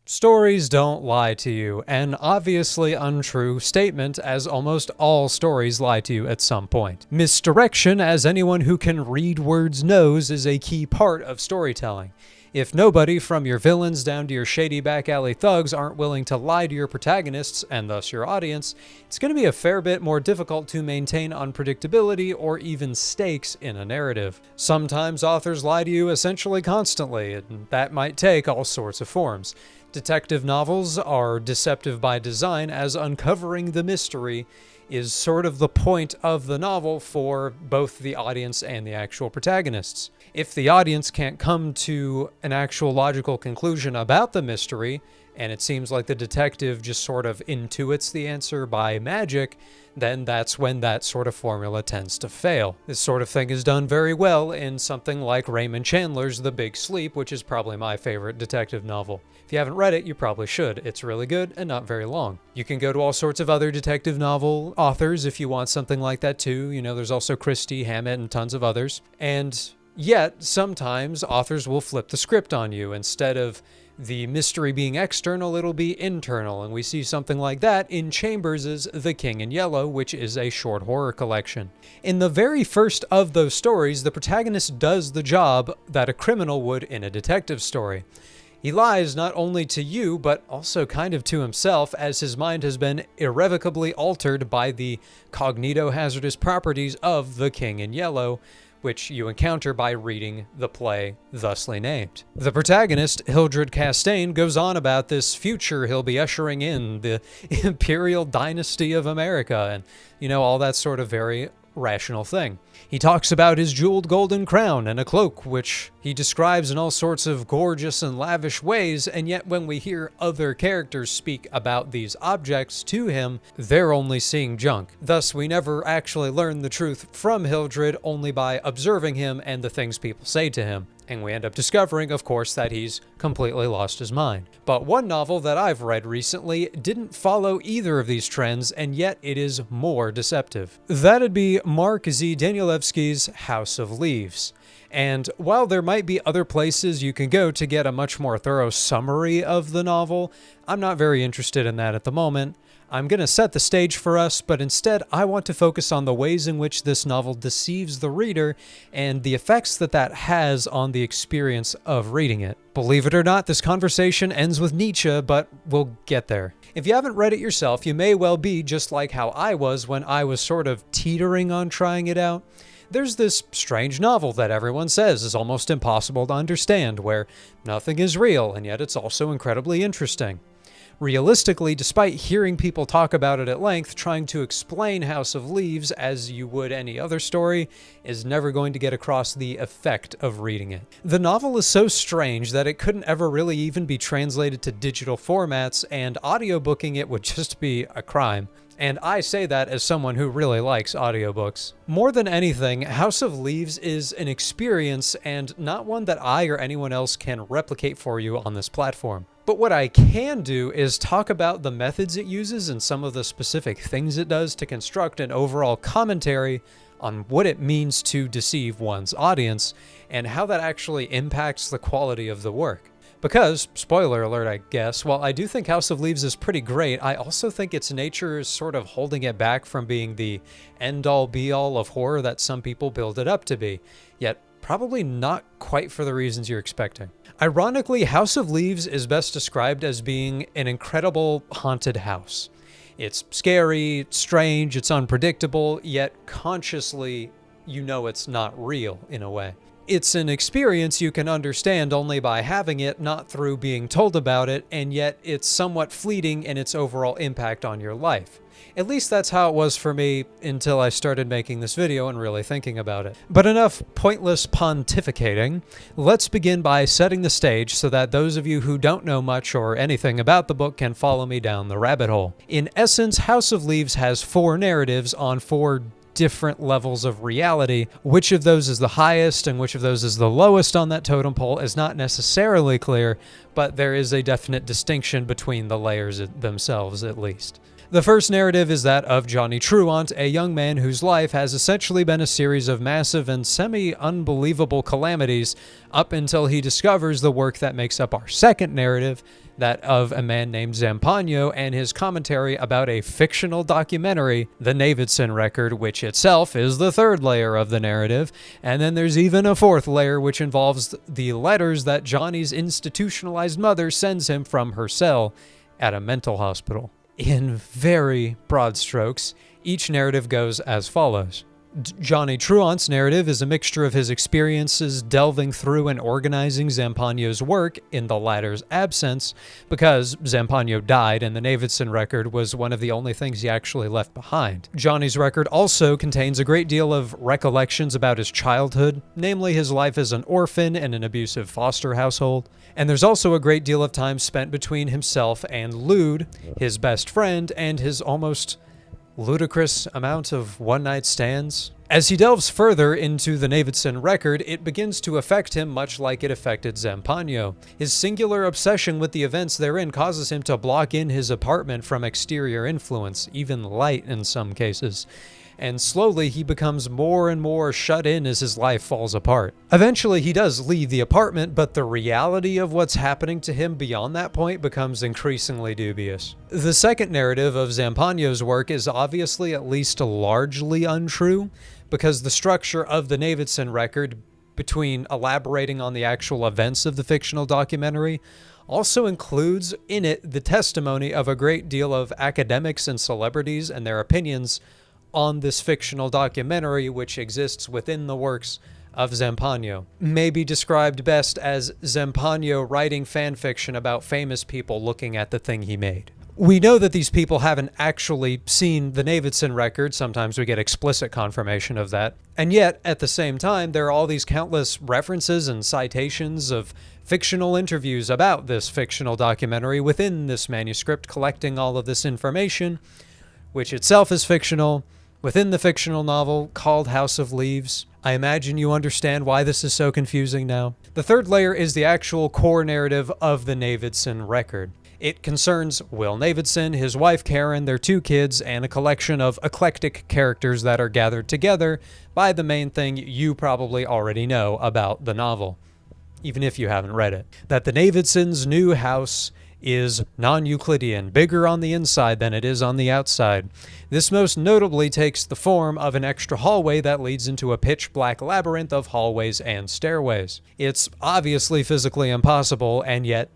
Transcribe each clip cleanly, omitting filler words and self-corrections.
Stories don't lie to you, an obviously untrue statement, as almost all stories lie to you at some point. Misdirection, as anyone who can read words knows, is a key part of storytelling. If nobody, from your villains down to your shady back alley thugs, aren't willing to lie to your protagonists, and thus your audience, it's going to be a fair bit more difficult to maintain unpredictability or even stakes in a narrative. Sometimes authors lie to you essentially constantly, and that might take all sorts of forms. Detective novels are deceptive by design, as uncovering the mystery is sort of the point of the novel for both the audience and the actual protagonists. If the audience can't come to an actual logical conclusion about the mystery, and it seems like the detective just sort of intuits the answer by magic, then that's when that sort of formula tends to fail. This sort of thing is done very well in something like Raymond Chandler's The Big Sleep, which is probably my favorite detective novel. If you haven't read it, you probably should. It's really good and not very long. You can go to all sorts of other detective novel authors if you want something like that too. You know, there's also Christie, Hammett, and tons of others. And yet, sometimes authors will flip the script on you. Instead of the mystery being external, it'll be internal, and we see something like that in Chambers' The King in Yellow, which is a short horror collection. In the very first of those stories, the protagonist does the job that a criminal would in a detective story. He lies not only to you, but also kind of to himself, as his mind has been irrevocably altered by the cognito-hazardous properties of The King in Yellow, which you encounter by reading the play thusly named. The protagonist, Hildred Castaigne, goes on about this future he'll be ushering in, the imperial dynasty of America, and, you know, all that sort of very rational thing. He talks about his jeweled golden crown and a cloak, which he describes in all sorts of gorgeous and lavish ways, and yet when we hear other characters speak about these objects to him, they're only seeing junk. Thus, we never actually learn the truth from Hildred, only by observing him and the things people say to him. And we end up discovering, of course, that he's completely lost his mind. But one novel that I've read recently didn't follow either of these trends, and yet it is more deceptive. That'd be Mark Z. Danielewski's House of Leaves. And while there might be other places you can go to get a much more thorough summary of the novel, I'm not very interested in that at the moment. I'm going to set the stage for us, but instead I want to focus on the ways in which this novel deceives the reader and the effects that that has on the experience of reading it. Believe it or not, this conversation ends with Nietzsche, but we'll get there. If you haven't read it yourself, you may well be just like how I was when I was sort of teetering on trying it out. There's this strange novel that everyone says is almost impossible to understand, where nothing is real, and yet it's also incredibly interesting. Realistically, despite hearing people talk about it at length, trying to explain House of Leaves as you would any other story is never going to get across the effect of reading it. The novel is so strange that it couldn't ever really even be translated to digital formats, and audiobooking it would just be a crime. And I say that as someone who really likes audiobooks. More than anything, House of Leaves is an experience and not one that I or anyone else can replicate for you on this platform. But what I can do is talk about the methods it uses and some of the specific things it does to construct an overall commentary on what it means to deceive one's audience and how that actually impacts the quality of the work. Because, spoiler alert I guess, while I do think House of Leaves is pretty great, I also think its nature is sort of holding it back from being the end-all be-all of horror that some people build it up to be, yet probably not quite for the reasons you're expecting. Ironically, House of Leaves is best described as being an incredible haunted house. It's scary, it's strange, it's unpredictable, yet consciously you know it's not real in a way. It's an experience you can understand only by having it, not through being told about it, and yet it's somewhat fleeting in its overall impact on your life. At least that's how it was for me until I started making this video and really thinking about it. But enough pointless pontificating. Let's begin by setting the stage so that those of you who don't know much or anything about the book can follow me down the rabbit hole. In essence, House of Leaves has 4 narratives on 4 different levels of reality. Which of those is the highest and which of those is the lowest on that totem pole is not necessarily clear, but there is a definite distinction between the layers themselves at least. The first narrative is that of Johnny Truant, a young man whose life has essentially been a series of massive and semi-unbelievable calamities up until he discovers the work that makes up our second narrative, that of a man named Zampano and his commentary about a fictional documentary, The Davidson Record, which itself is the third layer of the narrative. And then there's even a fourth layer, which involves the letters that Johnny's institutionalized mother sends him from her cell at a mental hospital. In very broad strokes, each narrative goes as follows. Johnny Truant's narrative is a mixture of his experiences delving through and organizing Zampano's work in the latter's absence, because Zampano died and the Davidson Record was one of the only things he actually left behind. Johnny's record also contains a great deal of recollections about his childhood, namely his life as an orphan in an abusive foster household. And there's also a great deal of time spent between himself and Lude, his best friend, and his almost ludicrous amount of one-night stands. As he delves further into the Davidson Record, it begins to affect him much like it affected Zampano. His singular obsession with the events therein causes him to block in his apartment from exterior influence, even light in some cases. And slowly he becomes more and more shut in as his life falls apart. Eventually he does leave the apartment, but the reality of what's happening to him beyond that point becomes increasingly dubious. The second narrative of Zampano's work is obviously at least largely untrue, because the structure of the Davidson Record, between elaborating on the actual events of the fictional documentary, also includes in it the testimony of a great deal of academics and celebrities and their opinions on this fictional documentary, which exists within the works of Zampano. May be described best as Zampano writing fan fiction about famous people looking at the thing he made. We know that these people haven't actually seen the Davidson Record. Sometimes we get explicit confirmation of that. And yet, at the same time, there are all these countless references and citations of fictional interviews about this fictional documentary within this manuscript, collecting all of this information, which itself is fictional, within the fictional novel called House of Leaves. I imagine you understand why this is so confusing now. The third layer is the actual core narrative of the Davidson Record. It concerns Will Davidson, his wife Karen, their 2 kids, and a collection of eclectic characters that are gathered together by the main thing you probably already know about the novel, even if you haven't read it. That the Davidsons' new house is non-Euclidean, bigger on the inside than it is on the outside. This most notably takes the form of an extra hallway that leads into a pitch-black labyrinth of hallways and stairways. It's obviously physically impossible, and yet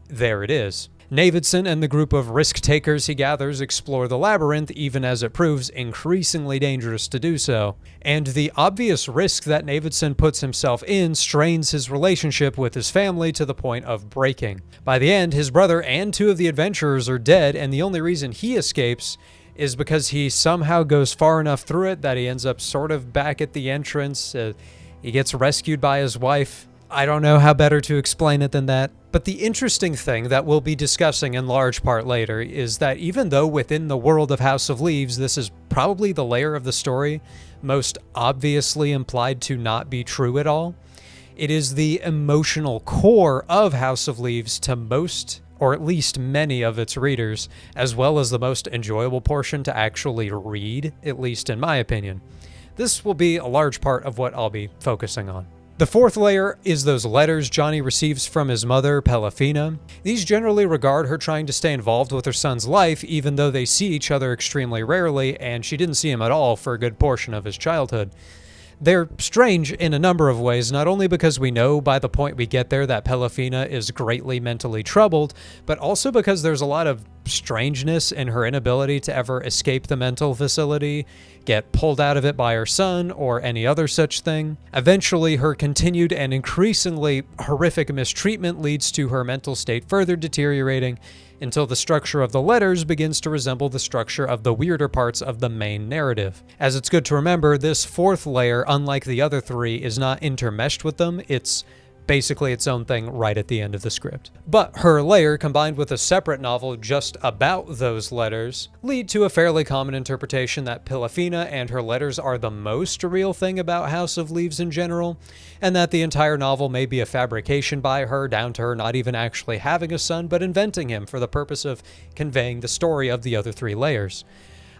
there it is. Davidson and the group of risk-takers he gathers explore the labyrinth, even as it proves increasingly dangerous to do so. And the obvious risk that Davidson puts himself in strains his relationship with his family to the point of breaking. By the end, his brother and 2 of the adventurers are dead, and the only reason he escapes is because he somehow goes far enough through it that he ends up sort of back at the entrance. He gets rescued by his wife. I don't know how better to explain it than that. But the interesting thing that we'll be discussing in large part later is that even though within the world of House of Leaves, this is probably the layer of the story most obviously implied to not be true at all, it is the emotional core of House of Leaves to most, or at least many of its readers, as well as the most enjoyable portion to actually read, at least in my opinion. This will be a large part of what I'll be focusing on. The fourth layer is those letters Johnny receives from his mother, Pelafina. These generally regard her trying to stay involved with her son's life, even though they see each other extremely rarely, and she didn't see him at all for a good portion of his childhood. They're strange in a number of ways, not only because we know by the point we get there that Pelafina is greatly mentally troubled, but also because there's a lot of strangeness in her inability to ever escape the mental facility, get pulled out of it by her son, or any other such thing. Eventually, her continued and increasingly horrific mistreatment leads to her mental state further deteriorating, until the structure of the letters begins to resemble the structure of the weirder parts of the main narrative. As it's good to remember, this fourth layer, unlike the other 3, is not intermeshed with them. It's basically its own thing right at the end of the script. But her layer, combined with a separate novel just about those letters, lead to a fairly common interpretation that Pilafina and her letters are the most real thing about House of Leaves in general, and that the entire novel may be a fabrication by her, down to her not even actually having a son, but inventing him for the purpose of conveying the story of the other 3 layers.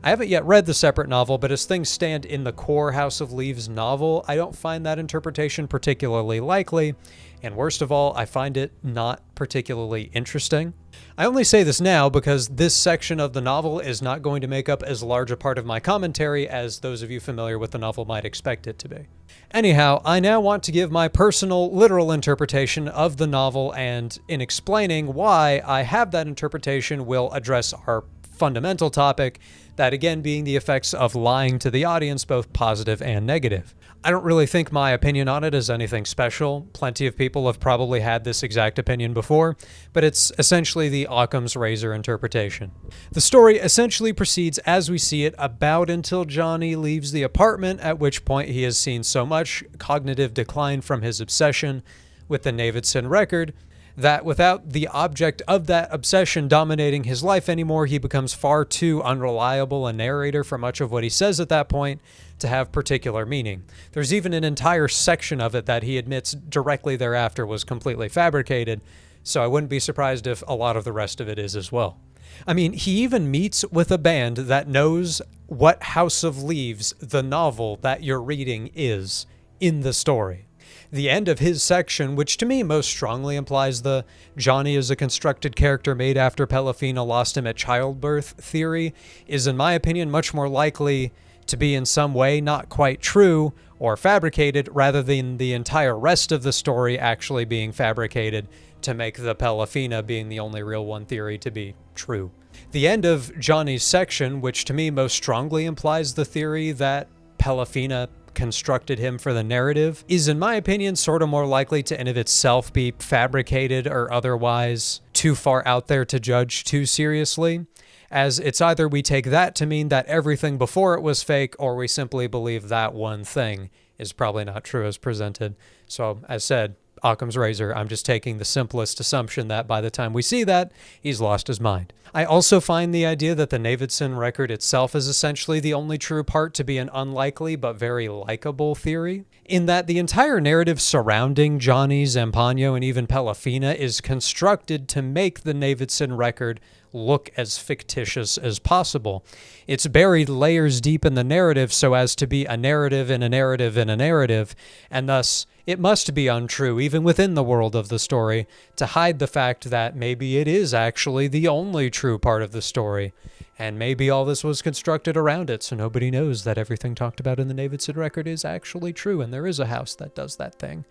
I haven't yet read the separate novel, but as things stand in the core House of Leaves novel, I don't find that interpretation particularly likely, and worst of all, I find it not particularly interesting. I only say this now because this section of the novel is not going to make up as large a part of my commentary as those of you familiar with the novel might expect it to be. Anyhow, I now want to give my personal, literal interpretation of the novel, and in explaining why I have that interpretation will address our fundamental topic, that again being the effects of lying to the audience, both positive and negative. I don't really think my opinion on it is anything special. Plenty of people have probably had this exact opinion before, but it's essentially the Occam's razor interpretation. The story essentially proceeds as we see it about until Johnny leaves the apartment, at which point he has seen so much cognitive decline from his obsession with the Navidson record that without the object of that obsession dominating his life anymore, he becomes far too unreliable a narrator for much of what he says at that point to have particular meaning. There's even an entire section of it that he admits directly thereafter was completely fabricated, so I wouldn't be surprised if a lot of the rest of it is as well. I mean, he even meets with a band that knows what House of Leaves, the novel that you're reading, is in the story. The end of his section, which to me most strongly implies the Johnny is a constructed character made after Pelafina lost him at childbirth theory, is in my opinion much more likely to be in some way not quite true or fabricated, rather than the entire rest of the story actually being fabricated to make the Pelafina being the only real one theory to be true. The end of Johnny's section, which to me most strongly implies the theory that Pelafina constructed him for the narrative, is in my opinion sort of more likely to in of itself be fabricated or otherwise too far out there to judge too seriously, as it's either we take that to mean that everything before it was fake, or we simply believe that one thing is probably not true as presented. So as said, Occam's razor, I'm just taking the simplest assumption that by the time we see that, he's lost his mind. I also find the idea that the Navidson record itself is essentially the only true part to be an unlikely but very likable theory, in that the entire narrative surrounding Johnny, Zampano, and even Pelafina is constructed to make the Navidson record look as fictitious as possible. It's buried layers deep in the narrative so as to be a narrative in a narrative in a narrative, and thus it must be untrue even within the world of the story to hide the fact that maybe it is actually the only true part of the story, and maybe all this was constructed around it so nobody knows that everything talked about in the Navidson record is actually true, and there is a house that does that thing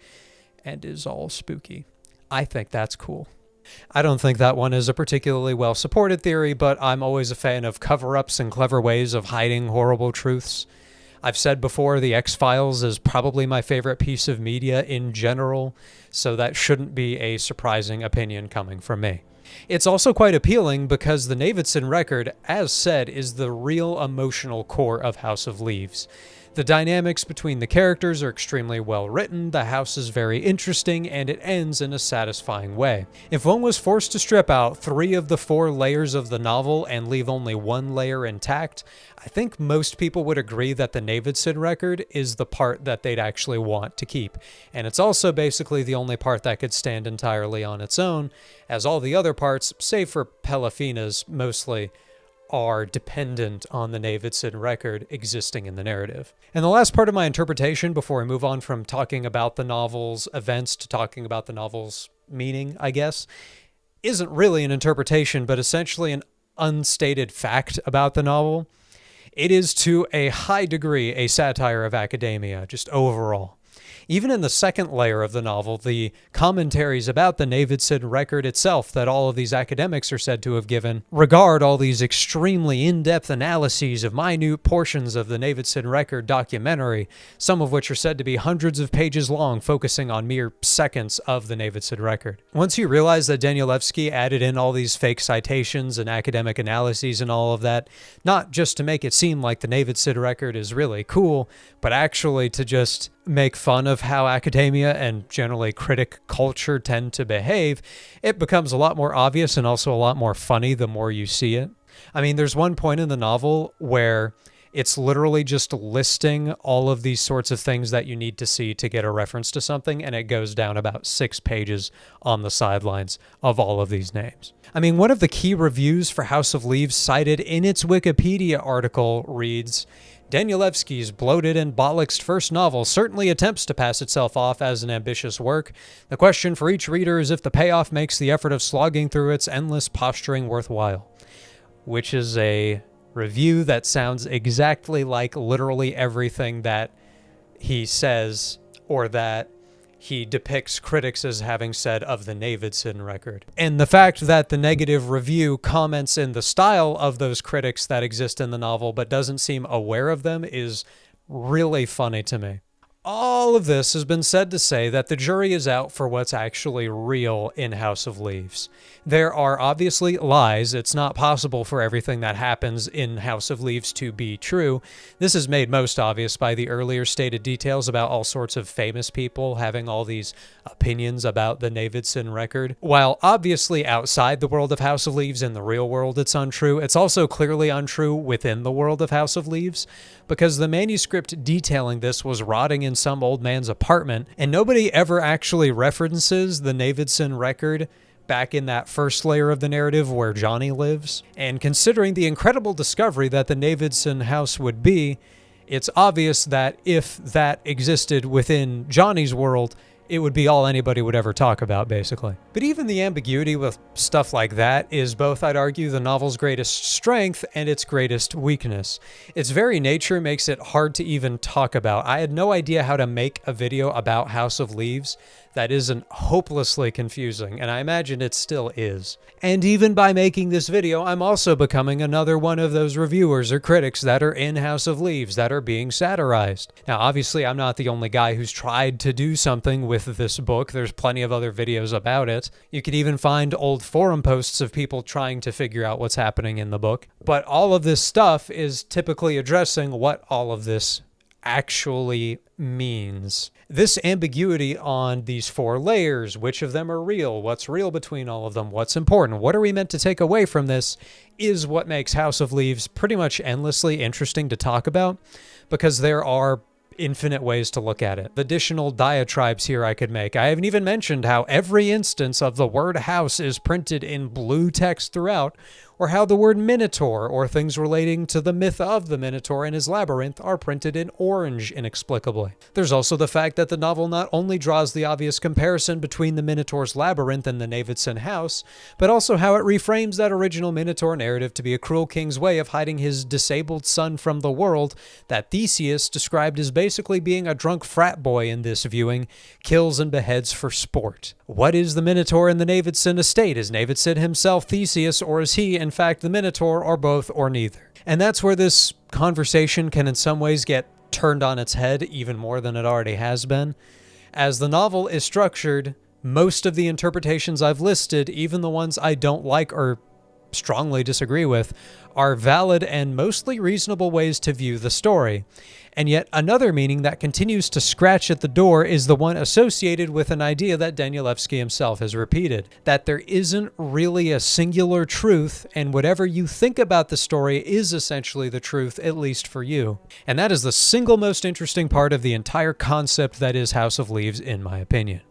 and is all spooky. I think that's cool. I don't think that one is a particularly well-supported theory, but I'm always a fan of cover-ups and clever ways of hiding horrible truths. I've said before, The X-Files is probably my favorite piece of media in general, so that shouldn't be a surprising opinion coming from me. It's also quite appealing because the Navidson record, as said, is the real emotional core of House of Leaves. The dynamics between the characters are extremely well written, the house is very interesting, and it ends in a satisfying way. If one was forced to strip out 3 of the 4 layers of the novel and leave only 1 layer intact, I think most people would agree that the Navidson record is the part that they'd actually want to keep. And it's also basically the only part that could stand entirely on its own, as all the other parts, save for Pelafina's mostly, are dependent on the Navidson record existing in the narrative. And the last part of my interpretation before I move on from talking about the novel's events to talking about the novel's meaning, I guess, isn't really an interpretation, but essentially an unstated fact about the novel. It is to a high degree a satire of academia, just overall. Even in the second layer of the novel, the commentaries about the Navidson record itself that all of these academics are said to have given regard all these extremely in-depth analyses of minute portions of the Navidson record documentary, some of which are said to be hundreds of pages long, focusing on mere seconds of the Navidson record. Once you realize that Danielewski added in all these fake citations and academic analyses and all of that, not just to make it seem like the Navidson record is really cool, but actually to just make fun of how academia and generally critic culture tend to behave, it becomes a lot more obvious and also a lot more funny the more you see it. I mean, there's one point in the novel where it's literally just listing all of these sorts of things that you need to see to get a reference to something, and it goes down about 6 pages on the sidelines of all of these names. I mean, one of the key reviews for House of Leaves cited in its Wikipedia article reads, Danielewski's bloated and bollocksed first novel certainly attempts to pass itself off as an ambitious work. The question for each reader is if the payoff makes the effort of slogging through its endless posturing worthwhile. Which is a review that sounds exactly like literally everything that he says or that he depicts critics as having said of the Navidson record. And the fact that the negative review comments in the style of those critics that exist in the novel but doesn't seem aware of them is really funny to me. All of this has been said to say that the jury is out for what's actually real in House of Leaves. There are obviously lies. It's not possible for everything that happens in House of Leaves to be true. This is made most obvious by the earlier stated details about all sorts of famous people having all these opinions about the Navidson record. While obviously outside the world of House of Leaves, in the real world it's untrue, it's also clearly untrue within the world of House of Leaves, because the manuscript detailing this was rotting in some old man's apartment, and nobody ever actually references the Navidson record back in that first layer of the narrative where Johnny lives. And considering the incredible discovery that the Navidson house would be, it's obvious that if that existed within Johnny's world, it would be all anybody would ever talk about, basically. But even the ambiguity with stuff like that is both, I'd argue, the novel's greatest strength and its greatest weakness. Its very nature makes it hard to even talk about. I had no idea how to make a video about House of Leaves that isn't hopelessly confusing, and I imagine it still is. And even by making this video, I'm also becoming another one of those reviewers or critics that are in House of Leaves that are being satirized. Now, obviously, I'm not the only guy who's tried to do something with this book. There's plenty of other videos about it. You could even find old forum posts of people trying to figure out what's happening in the book. But all of this stuff is typically addressing what all of this actually means. This ambiguity on these 4 layers, which of them are real, what's real between all of them, what's important, what are we meant to take away from this, is what makes House of Leaves pretty much endlessly interesting to talk about, because there are infinite ways to look at it. Additional diatribes here I could make. I haven't even mentioned how every instance of the word house is printed in blue text throughout, or how the word minotaur or things relating to the myth of the minotaur and his labyrinth are printed in orange inexplicably. There's also the fact that the novel not only draws the obvious comparison between the minotaur's labyrinth and the Navidson house, but also how it reframes that original minotaur narrative to be a cruel king's way of hiding his disabled son from the world that Theseus, described as basically being a drunk frat boy in this viewing, kills and beheads for sport. What is the minotaur in the Navidson estate? Is Navidson himself Theseus, or is he in fact the minotaur, or both, or neither? And that's where this conversation can in some ways get turned on its head even more than it already has been. As the novel is structured, most of the interpretations I've listed, even the ones I don't like or strongly disagree with, are valid and mostly reasonable ways to view the story. And yet another meaning that continues to scratch at the door is the one associated with an idea that Danielewski himself has repeated, that there isn't really a singular truth, and whatever you think about the story is essentially the truth, at least for you. And that is the single most interesting part of the entire concept that is House of Leaves, in my opinion.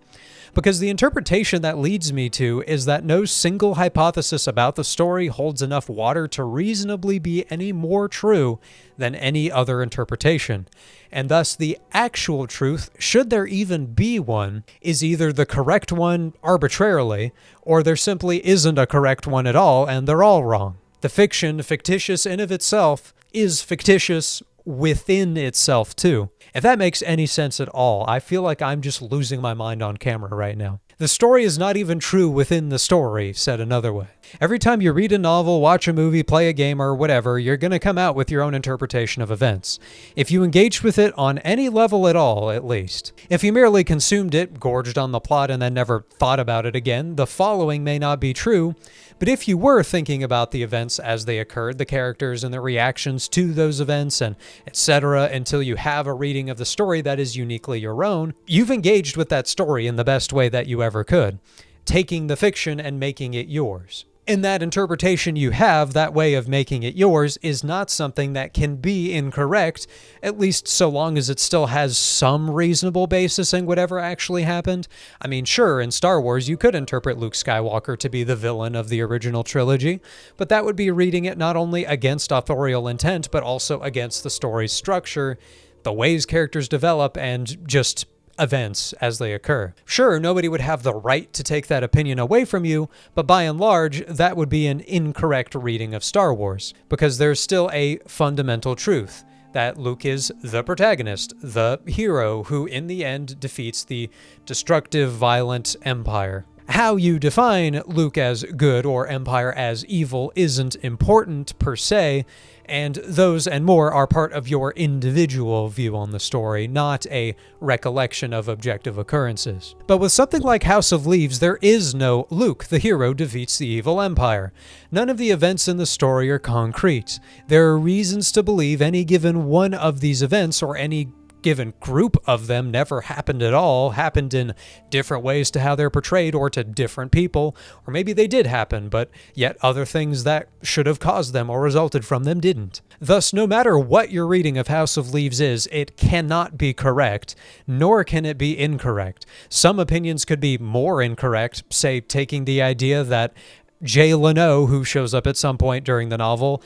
Because the interpretation that leads me to is that no single hypothesis about the story holds enough water to reasonably be any more true than any other interpretation. And thus the actual truth, should there even be one, is either the correct one arbitrarily, or there simply isn't a correct one at all and they're all wrong. The fiction, fictitious in of itself, is fictitious within itself too. If that makes any sense at all, I feel like I'm just losing my mind on camera right now. The story is not even true within the story, said another way. Every time you read a novel, watch a movie, play a game, or whatever, you're going to come out with your own interpretation of events. If you engaged with it on any level at all, at least. If you merely consumed it, gorged on the plot, and then never thought about it again, the following may not be true. But if you were thinking about the events as they occurred, the characters and the reactions to those events, and etc., until you have a reading of the story that is uniquely your own, you've engaged with that story in the best way that you ever could, taking the fiction and making it yours. And that interpretation you have, that way of making it yours, is not something that can be incorrect, at least so long as it still has some reasonable basis in whatever actually happened. I mean, sure, in Star Wars you could interpret Luke Skywalker to be the villain of the original trilogy, but that would be reading it not only against authorial intent, but also against the story's structure, the ways characters develop, and just events as they occur. Sure, nobody would have the right to take that opinion away from you, but by and large, that would be an incorrect reading of Star Wars, because there's still a fundamental truth that Luke is the protagonist, the hero who in the end defeats the destructive, violent Empire. How you define Luke as good or Empire as evil isn't important per se, and those and more are part of your individual view on the story, not a recollection of objective occurrences. But with something like House of Leaves, there is no Luke, the hero, defeats the evil Empire. None of the events in the story are concrete. There are reasons to believe any given one of these events, or any given group of them, never happened at all, happened in different ways to how they're portrayed or to different people, or maybe they did happen, but yet other things that should have caused them or resulted from them didn't. Thus, no matter what your reading of House of Leaves is, it cannot be correct, nor can it be incorrect. Some opinions could be more incorrect, say taking the idea that Jay Leno, who shows up at some point during the novel,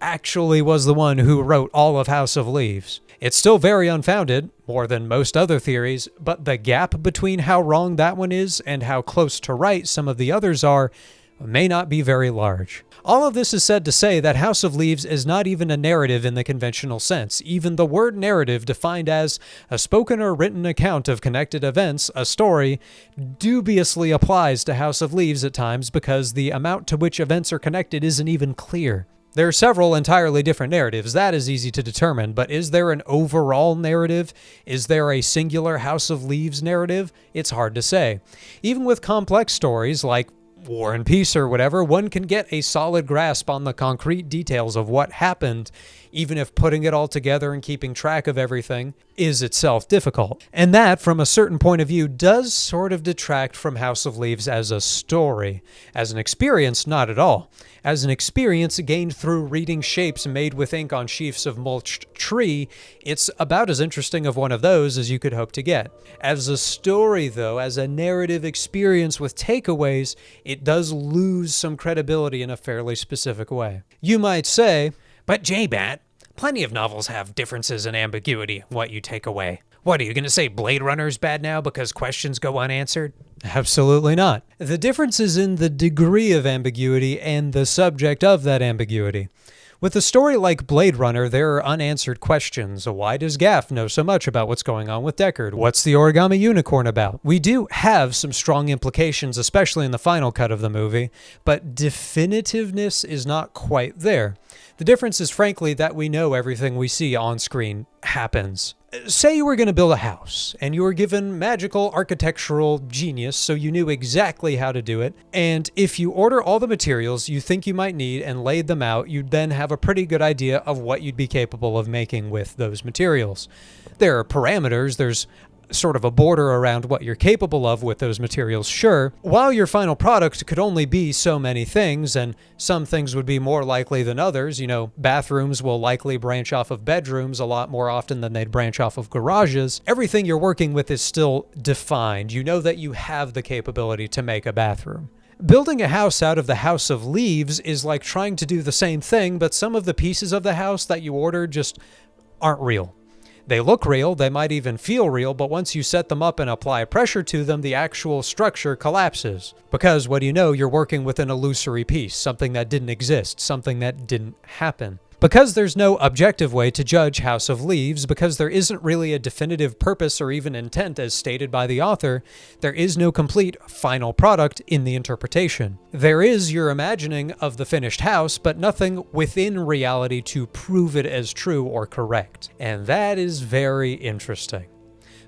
actually was the one who wrote all of House of Leaves. It's still very unfounded, more than most other theories, but the gap between how wrong that one is and how close to right some of the others are may not be very large. All of this is said to say that House of Leaves is not even a narrative in the conventional sense. Even the word narrative, defined as a spoken or written account of connected events, a story, dubiously applies to House of Leaves at times because the amount to which events are connected isn't even clear. There are several entirely different narratives. That is easy to determine, but is there an overall narrative? Is there a singular House of Leaves narrative? It's hard to say. Even with complex stories like War and Peace or whatever, one can get a solid grasp on the concrete details of what happened, even if putting it all together and keeping track of everything is itself difficult. And that, from a certain point of view, does sort of detract from House of Leaves as a story. As an experience, not at all. As an experience gained through reading shapes made with ink on sheafs of mulched tree, it's about as interesting of one of those as you could hope to get. As a story, though, as a narrative experience with takeaways, it does lose some credibility in a fairly specific way. You might say, but J-Bat, plenty of novels have differences in ambiguity, what you take away. What, are you going to say Blade Runner's bad now because questions go unanswered? Absolutely not. The difference is in the degree of ambiguity and the subject of that ambiguity. With a story like Blade Runner, there are unanswered questions. Why does Gaff know so much about what's going on with Deckard? What's the origami unicorn about? We do have some strong implications, especially in the final cut of the movie, but definitiveness is not quite there. The difference is, frankly, that we know everything we see on screen happens. Say you were going to build a house, and you were given magical architectural genius, so you knew exactly how to do it, and if you order all the materials you think you might need and laid them out, you'd then have a pretty good idea of what you'd be capable of making with those materials. There are parameters, there's sort of a border around what you're capable of with those materials, sure, while your final product could only be so many things, and some things would be more likely than others. You know, bathrooms will likely branch off of bedrooms a lot more often than they'd branch off of garages. Everything you're working with is still defined. You know that you have the capability to make a bathroom. Building a house out of the House of Leaves is like trying to do the same thing, but some of the pieces of the house that you ordered just aren't real. They look real, they might even feel real, but once you set them up and apply pressure to them, the actual structure collapses. Because, what do you know, you're working with an illusory piece, something that didn't exist, something that didn't happen. Because there's no objective way to judge House of Leaves, because there isn't really a definitive purpose or even intent as stated by the author, there is no complete final product in the interpretation. There is your imagining of the finished house, but nothing within reality to prove it as true or correct. And that is very interesting,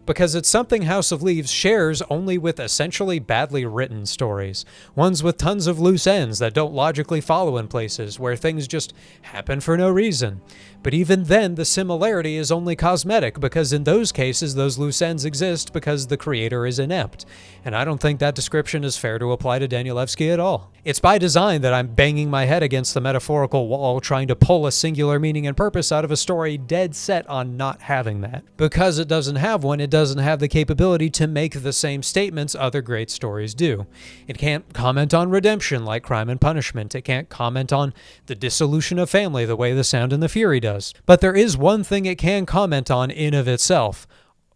because it's something House of Leaves shares only with essentially badly written stories, ones with tons of loose ends that don't logically follow in places, where things just happen for no reason. But even then, the similarity is only cosmetic, because in those cases, those loose ends exist because the creator is inept. And I don't think that description is fair to apply to Danielewski at all. It's by design that I'm banging my head against the metaphorical wall trying to pull a singular meaning and purpose out of a story dead set on not having that. Because it doesn't have one, it doesn't have the capability to make the same statements other great stories do. It can't comment on redemption like Crime and Punishment. It can't comment on the dissolution of family the way The Sound and the Fury does. But there is one thing it can comment on in of itself.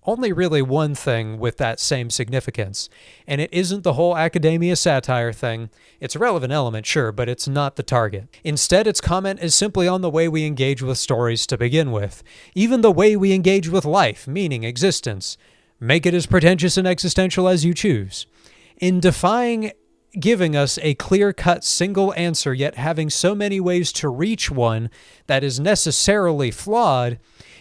Only really one thing with that same significance. And it isn't the whole academia satire thing. It's a relevant element, sure, but it's not the target. Instead, its comment is simply on the way we engage with stories to begin with. Even the way we engage with life, meaning, existence. Make it as pretentious and existential as you choose. In defying giving us a clear-cut single answer, yet having so many ways to reach one that is necessarily flawed,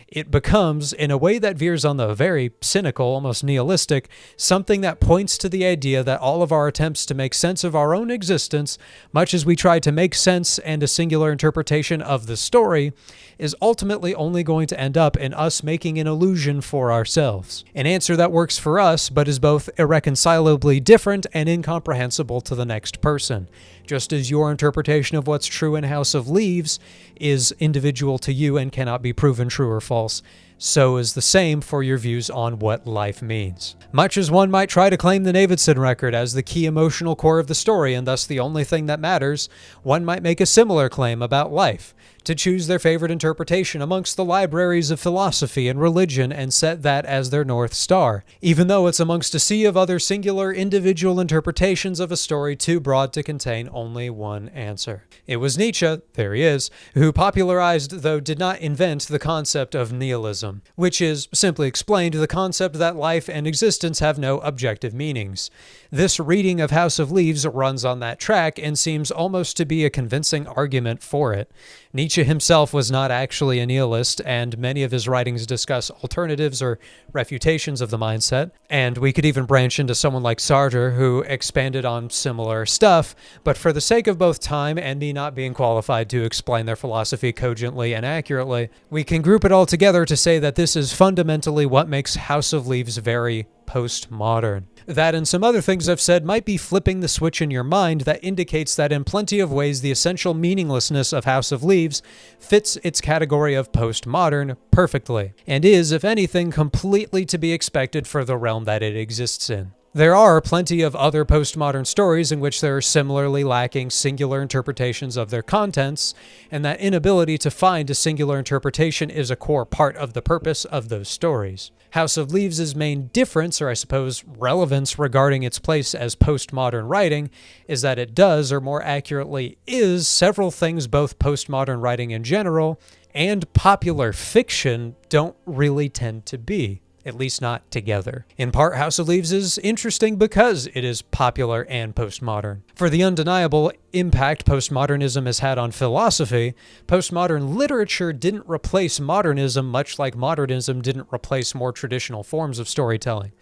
it becomes, in a way that veers on the very cynical, almost nihilistic, something that points to the idea that all of our attempts to make sense of our own existence, much as we try to make sense and a singular interpretation of the story, is ultimately only going to end up in us making an illusion for ourselves. An answer that works for us, but is both irreconcilably different and incomprehensible to the next person. Just as your interpretation of what's true in House of Leaves is individual to you and cannot be proven true or false, so is the same for your views on what life means. Much as one might try to claim the Davidson record as the key emotional core of the story and thus the only thing that matters, one might make a similar claim about life, to choose their favorite interpretation amongst the libraries of philosophy and religion and set that as their North Star, even though it's amongst a sea of other singular individual interpretations of a story too broad to contain only one answer. It was Nietzsche, there he is, who popularized, though did not invent, the concept of nihilism, which is, simply explained, the concept that life and existence have no objective meanings. This reading of House of Leaves runs on that track and seems almost to be a convincing argument for it. Nietzsche himself was not actually a nihilist, and many of his writings discuss alternatives or refutations of the mindset, and we could even branch into someone like Sartre, who expanded on similar stuff, but for the sake of both time and me not being qualified to explain their philosophy cogently and accurately, we can group it all together to say that this is fundamentally what makes House of Leaves very postmodern. That and some other things I've said might be flipping the switch in your mind that indicates that in plenty of ways the essential meaninglessness of House of Leaves fits its category of postmodern perfectly, and is, if anything, completely to be expected for the realm that it exists in. There are plenty of other postmodern stories in which there are similarly lacking singular interpretations of their contents, and that inability to find a singular interpretation is a core part of the purpose of those stories. House of Leaves' main difference, or I suppose relevance regarding its place as postmodern writing, is that it does, or more accurately is, several things both postmodern writing in general and popular fiction don't really tend to be. At least not together. In part, House of Leaves is interesting because it is popular and postmodern. For the undeniable impact postmodernism has had on philosophy, postmodern literature didn't replace modernism, much like modernism didn't replace more traditional forms of storytelling.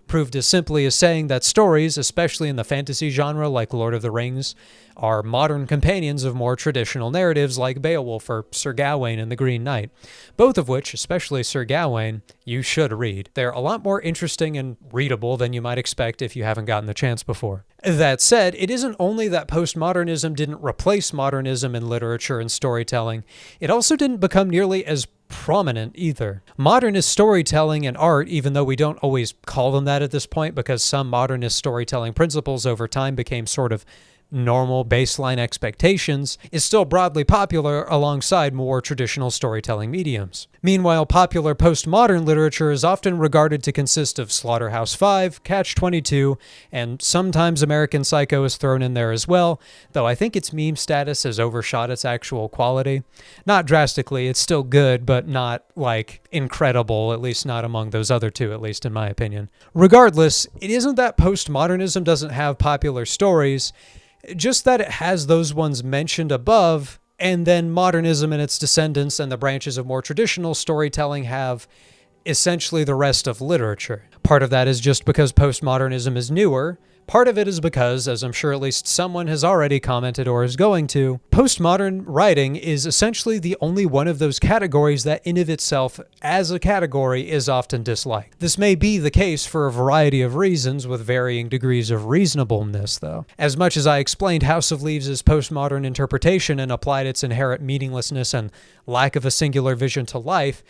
Proved as simply as saying that stories, especially in the fantasy genre like Lord of the Rings, are modern companions of more traditional narratives like Beowulf or Sir Gawain and the Green Knight, both of which, especially Sir Gawain, you should read. They're a lot more interesting and readable than you might expect if you haven't gotten the chance before. That said, it isn't only that postmodernism didn't replace modernism in literature and storytelling, it also didn't become nearly as prominent either. Modernist storytelling and art, even though we don't always call them that at this point because some modernist storytelling principles over time became sort of normal baseline expectations, is still broadly popular alongside more traditional storytelling mediums. Meanwhile, popular postmodern literature is often regarded to consist of Slaughterhouse-5, Catch-22, and sometimes American Psycho is thrown in there as well, though I think its meme status has overshot its actual quality. Not drastically, it's still good, but not, like, incredible, at least not among those other two, at least in my opinion. Regardless, it isn't that postmodernism doesn't have popular stories, just that it has those ones mentioned above, and then modernism and its descendants and the branches of more traditional storytelling have essentially the rest of literature. Part of that is just because postmodernism is newer. Part of it is because, as I'm sure at least someone has already commented or is going to, postmodern writing is essentially the only one of those categories that in of itself, as a category, is often disliked. This may be the case for a variety of reasons with varying degrees of reasonableness, though. As much as I explained House of Leaves' postmodern interpretation and applied its inherent meaninglessness and lack of a singular vision to life,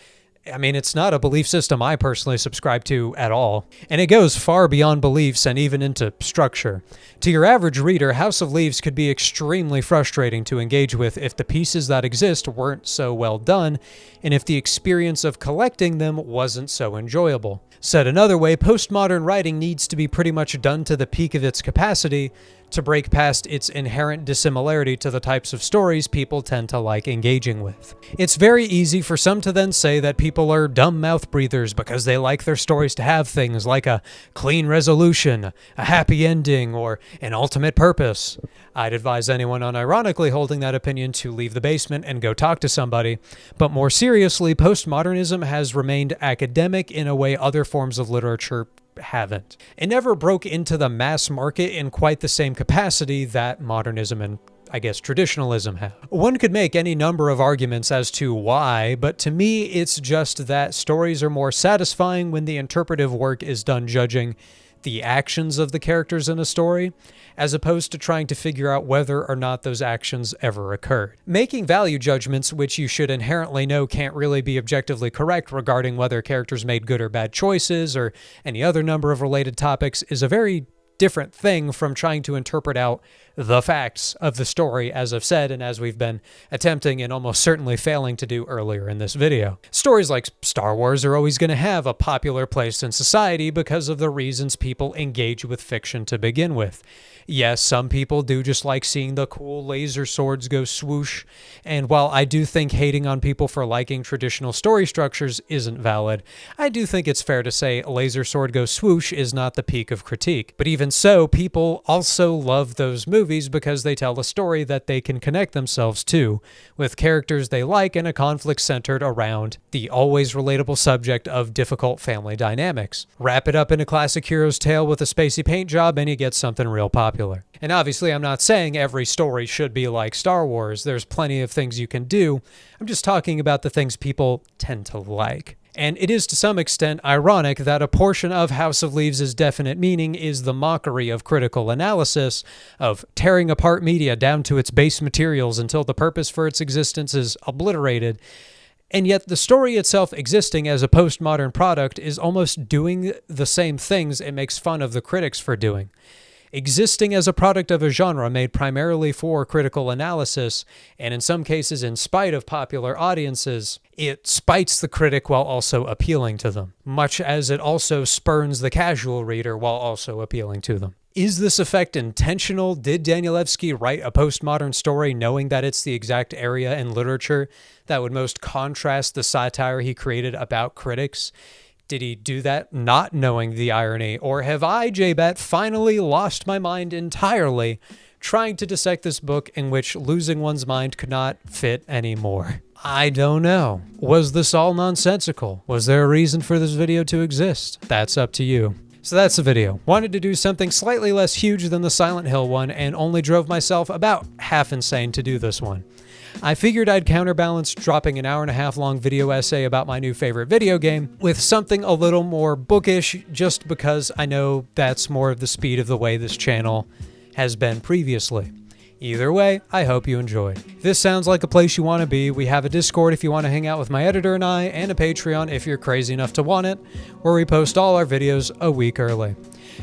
I mean, it's not a belief system I personally subscribe to at all, and it goes far beyond beliefs and even into structure. To your average reader, House of Leaves could be extremely frustrating to engage with if the pieces that exist weren't so well done, and if the experience of collecting them wasn't so enjoyable. Said another way, postmodern writing needs to be pretty much done to the peak of its capacity to break past its inherent dissimilarity to the types of stories people tend to like engaging with. It's very easy for some to then say that people are dumb mouth breathers because they like their stories to have things like a clean resolution, a happy ending, or an ultimate purpose. I'd advise anyone unironically holding that opinion to leave the basement and go talk to somebody. But more seriously, postmodernism has remained academic in a way other forms of literature haven't. It never broke into the mass market in quite the same capacity that modernism and, I guess, traditionalism have. One could make any number of arguments as to why, but to me it's just that stories are more satisfying when the interpretive work is done judging the actions of the characters in a story, as opposed to trying to figure out whether or not those actions ever occurred. Making value judgments, which you should inherently know can't really be objectively correct regarding whether characters made good or bad choices or any other number of related topics, is a very different thing from trying to interpret out the facts of the story, as I've said, and as we've been attempting and almost certainly failing to do earlier in this video. Stories like Star Wars are always going to have a popular place in society because of the reasons people engage with fiction to begin with. Yes, some people do just like seeing the cool laser swords go swoosh, and while I do think hating on people for liking traditional story structures isn't valid, I do think it's fair to say laser sword go swoosh is not the peak of critique. But even so, people also love those movies because they tell a story that they can connect themselves to, with characters they like and a conflict centered around the always relatable subject of difficult family dynamics. Wrap it up in a classic hero's tale with a spacey paint job and you get something real popular. And obviously I'm not saying every story should be like Star Wars. There's plenty of things you can do. I'm just talking about the things people tend to like. And it is to some extent ironic that a portion of House of Leaves' definite meaning is the mockery of critical analysis, of tearing apart media down to its base materials until the purpose for its existence is obliterated. And yet the story itself existing as a postmodern product is almost doing the same things it makes fun of the critics for doing. Existing as a product of a genre made primarily for critical analysis, and in some cases in spite of popular audiences, it spites the critic while also appealing to them, much as it also spurns the casual reader while also appealing to them. Is this effect intentional? Did Danielewski write a postmodern story knowing that it's the exact area in literature that would most contrast the satire he created about critics? Did he do that not knowing the irony? Or have I, JBat, finally lost my mind entirely trying to dissect this book in which losing one's mind could not fit anymore? I don't know. Was this all nonsensical? Was there a reason for this video to exist? That's up to you. So that's the video. Wanted to do something slightly less huge than the Silent Hill one and only drove myself about half insane to do this one. I figured I'd counterbalance dropping an hour-and-a-half long video essay about my new favorite video game with something a little more bookish, just because I know that's more of the speed of the way this channel has been previously. Either way, I hope you enjoyed. This sounds like a place you want to be. We have a Discord if you want to hang out with my editor and I, and a Patreon if you're crazy enough to want it, where we post all our videos a week early.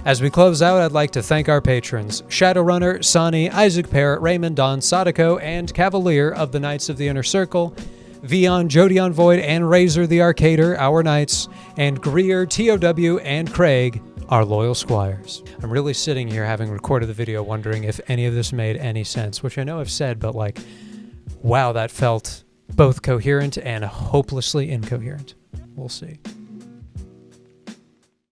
As we close out, I'd like to thank our patrons, Shadowrunner, Sani, Isaac Parrott, Raymond, Don, Sadako, and Cavalier of the Knights of the Inner Circle, Vion, Jodion Void, and Razor the Arcader, our knights, and Greer, TOW, and Craig, our loyal squires. I'm really sitting here having recorded the video wondering if any of this made any sense, which I know I've said, but like, wow, that felt both coherent and hopelessly incoherent. We'll see.